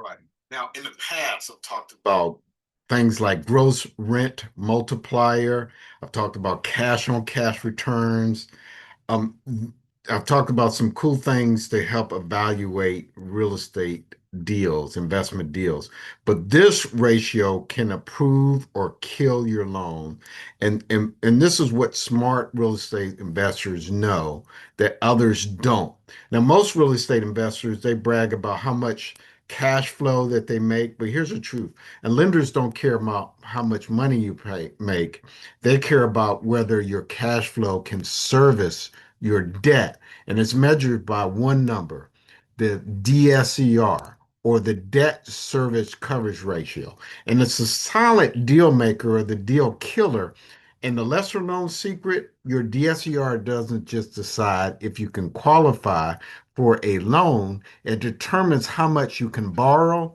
Right. Now, in the past, I've talked about things like gross rent multiplier. I've talked about cash on cash returns. Um, I've talked about some cool things to help evaluate real estate deals, investment deals. But this ratio can approve or kill your loan. And this is what smart real estate investors know that others don't. Now, most real estate investors, they brag about how much cash flow that they make, but here's the truth. And lenders don't care about how much money you make. They care about whether your cash flow can service your debt, and it's measured by one number, the DSCR, or the debt service coverage ratio. And it's a solid deal maker or the deal killer. And the lesser known secret, your DSCR doesn't just decide if you can qualify for a loan, it determines how much you can borrow,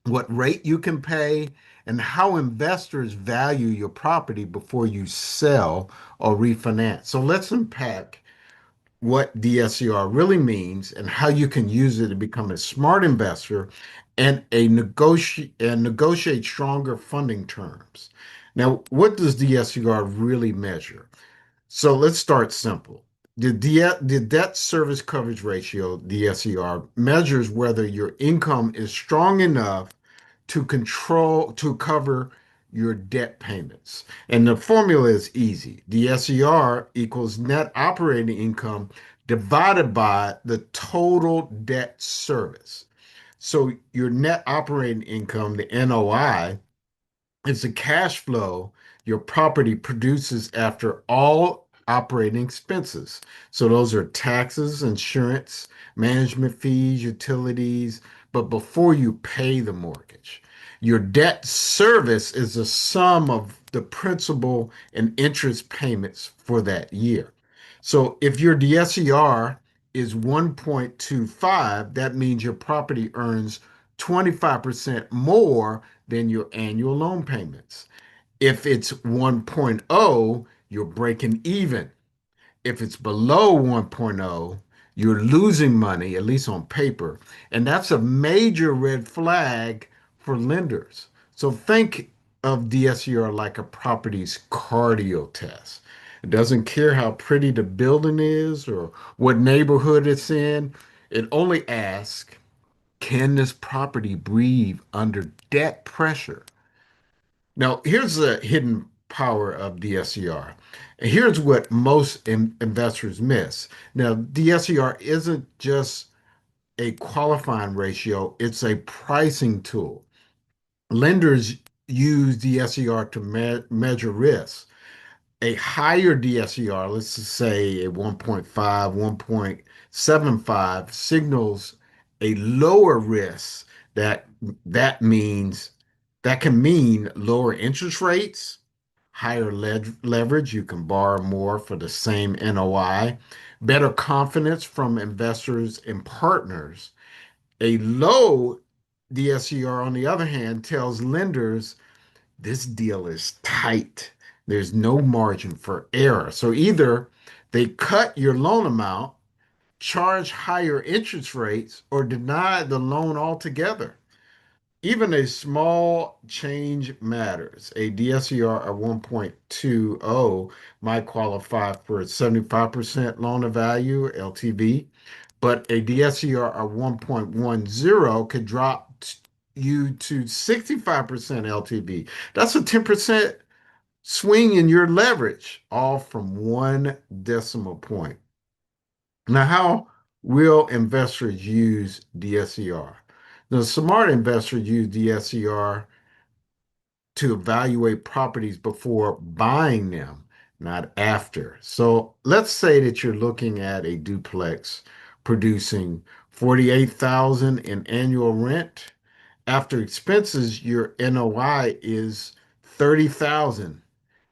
what rate you can pay, and how investors value your property before you sell or refinance. So let's unpack what DSCR really means and how you can use it to become a smart investor and negotiate stronger funding terms. Now, what does DSCR really measure? So let's start simple. The debt service coverage ratio, DSCR, measures whether your income is strong enough to cover your debt payments. And the formula is easy. The SER equals net operating income divided by the total debt service. So your net operating income, the NOI, is the cash flow your property produces after all operating expenses. So those are taxes, insurance, management fees, utilities, but before you pay the mortgage. Your debt service is the sum of the principal and interest payments for that year. So if your DSCR is 1.25, that means your property earns 25% more than your annual loan payments. If it's 1.0, you're breaking even. If it's below 1.0, you're losing money, at least on paper. And that's a major red flag for lenders. So think of DSCR like a property's cardio test. It doesn't care how pretty the building is or what neighborhood it's in. It only asks, can this property breathe under debt pressure? Now, here's the hidden power of DSCR. And here's what most investors miss. Now, DSCR isn't just a qualifying ratio, it's a pricing tool. Lenders use DSCR to measure risk. A higher DSCR, let's just say a 1.5, 1.75, signals a lower risk. That that means that can mean lower interest rates, higher leverage, you can borrow more for the same NOI, better confidence from investors and partners. A low DSCR, on the other hand, tells lenders this deal is tight. There's no margin for error. So either they cut your loan amount, charge higher interest rates, or deny the loan altogether. Even a small change matters. A DSCR of 1.20 might qualify for a 75% loan to value, LTV, but a DSCR of 1.10 could drop you to 65% LTV. That's a 10% swing in your leverage, all from one decimal point. Now, how will investors use DSCR? The smart investors use DSCR to evaluate properties before buying them, not after. So let's say that you're looking at a duplex producing 48,000 in annual rent. After expenses, your NOI is 30,000.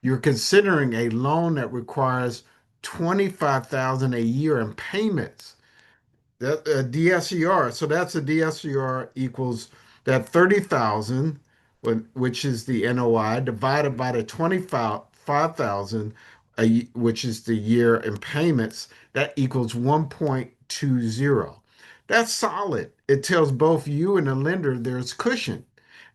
You're considering a loan that requires 25,000 a year in payments. That DSCR. So that's a DSCR equals that 30,000, which is the NOI, divided by the 25,000, which is the year in payments. That equals 1.20. That's solid. it tells both you and the lender there's cushion.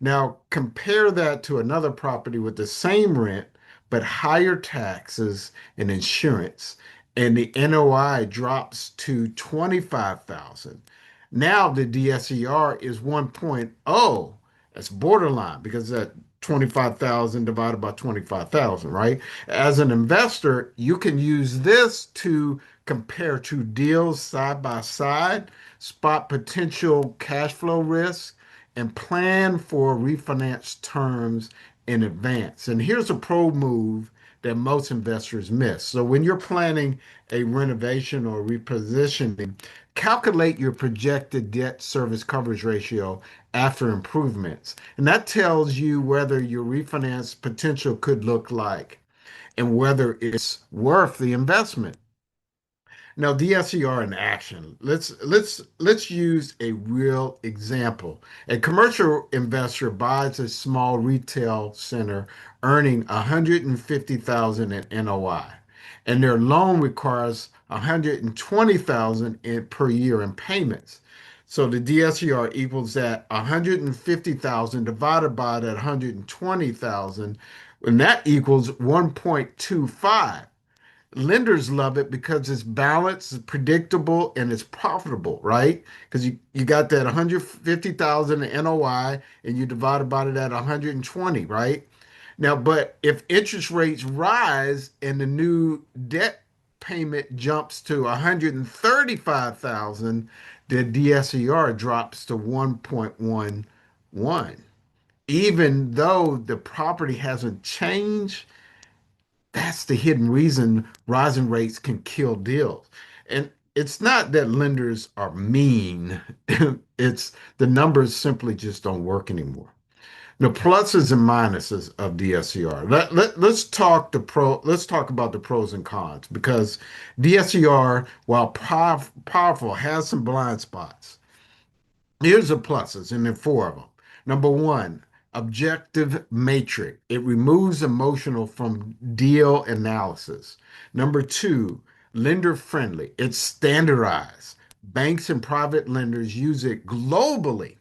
Now, compare that to another property with the same rent, but higher taxes and insurance, and the NOI drops to 25,000. Now the DSCR is 1.0. That's borderline because that 25,000 divided by 25,000, right? As an investor, you can use this to compare two deals side by side, spot potential cash flow risk, and plan for refinance terms in advance. And here's a pro move that most investors miss. So when you're planning a renovation or repositioning, calculate your projected debt service coverage ratio after improvements. And that tells you whether your refinance potential could look like and whether it's worth the investment. Now, DSCR in action. Let's use a real example. A commercial investor buys a small retail center earning 150,000 in NOI, and their loan requires 120,000 per year in payments. So the DSCR equals that 150,000 divided by that 120,000, and that equals 1.25. Lenders love it because it's balanced, it's predictable, and it's profitable, right? Because you got that 150,000 NOI and you divide about it at 120, right? Now, but if interest rates rise and the new debt payment jumps to 135,000, the DSCR drops to 1.11. Even though the property hasn't changed, that's the hidden reason rising rates can kill deals. And it's not that lenders are mean. It's the numbers simply just don't work anymore. The pluses and minuses of DSCR. Let's talk about the pros and cons because DSCR, while powerful, has some blind spots. Here's the pluses, and there are four of them. Number one, objective matrix. It removes emotional from deal analysis. Number two, lender friendly. It's standardized. Banks and private lenders use it globally.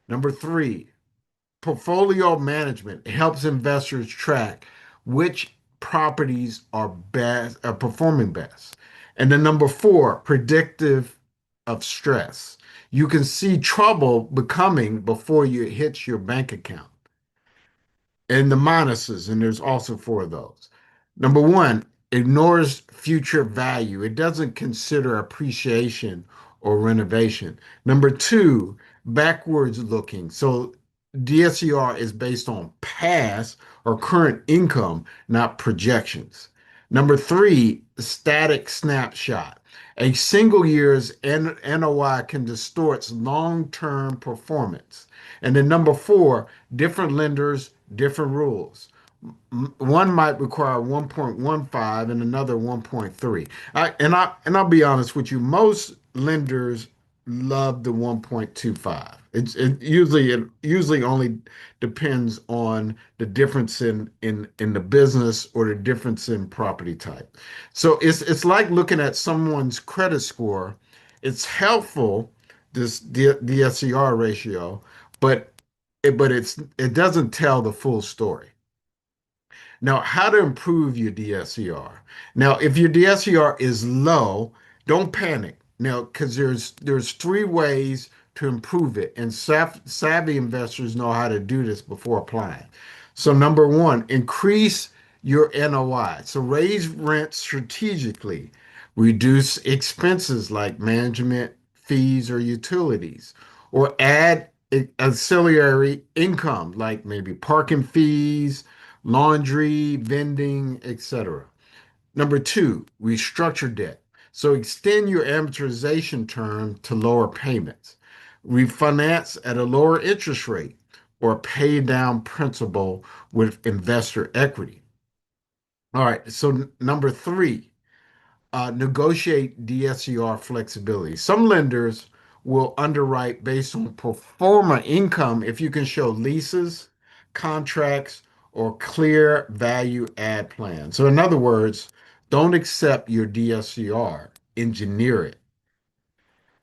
Number three, portfolio management. It helps investors track which properties are performing best. And then number four, predictive of stress. You can see trouble becoming before you hit your bank account. And the minuses, and there's also four of those. Number one, ignores future value. It doesn't consider appreciation or renovation. Number two, backwards looking. So DSCR is based on past or current income, not projections. Number three, static snapshot. A single year's NOI can distort long-term performance. And then number four, different lenders, different rules. One might require 1.15 and another 1.3. I'll be honest with you, most lenders love the 1.25. It usually only depends on the difference in the business or the difference in property type. So it's like looking at someone's credit score. It's helpful, this DSCR ratio, but it doesn't tell the full story. Now, how to improve your DSCR. Now, if your DSCR is low, don't panic. Now, because there's three ways to improve it, and savvy investors know how to do this before applying. So, number one, increase your NOI. So, raise rent strategically, reduce expenses like management fees or utilities, or add ancillary income like maybe parking fees, laundry, vending, etc. Number two, restructure debt. So extend your amortization term to lower payments. Refinance at a lower interest rate or pay down principal with investor equity. All right, so number three, negotiate DSCR flexibility. Some lenders will underwrite based on pro forma income if you can show leases, contracts, or clear value add plan. So, in other words, don't accept your DSCR, engineer it.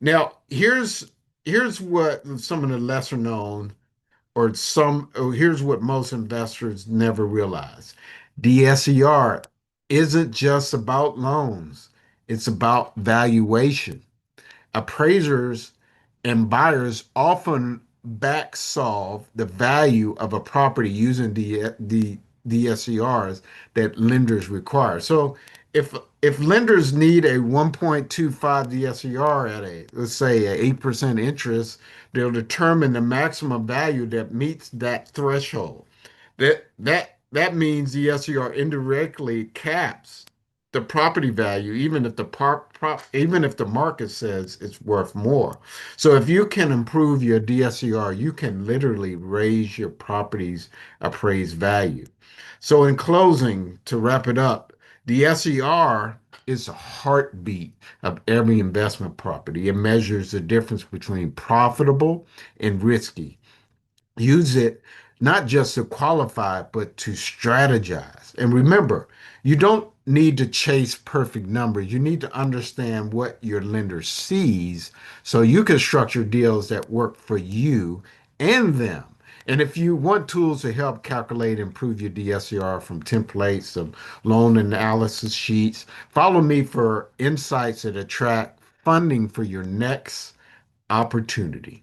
Now, here's what some of the lesser known here's what most investors never realize. DSCR isn't just about loans. It's about valuation. Appraisers and buyers often back solve the value of a property using the DSCRs that lenders require. So if lenders need a 1.25 DSCR at a, let's say, a 8% interest, they'll determine the maximum value that meets that threshold. That means the SER indirectly caps the property value, even if even if the market says it's worth more. So if you can improve your DSCR, you can literally raise your property's appraised value. So in closing, to wrap it up, the SER is a heartbeat of every investment property. It measures the difference between profitable and risky. Use it not just to qualify, but to strategize. And remember, you don't need to chase perfect numbers. You need to understand what your lender sees so you can structure deals that work for you and them. And if you want tools to help calculate and improve your DSCR, from templates to loan analysis sheets, follow me for insights that attract funding for your next opportunity.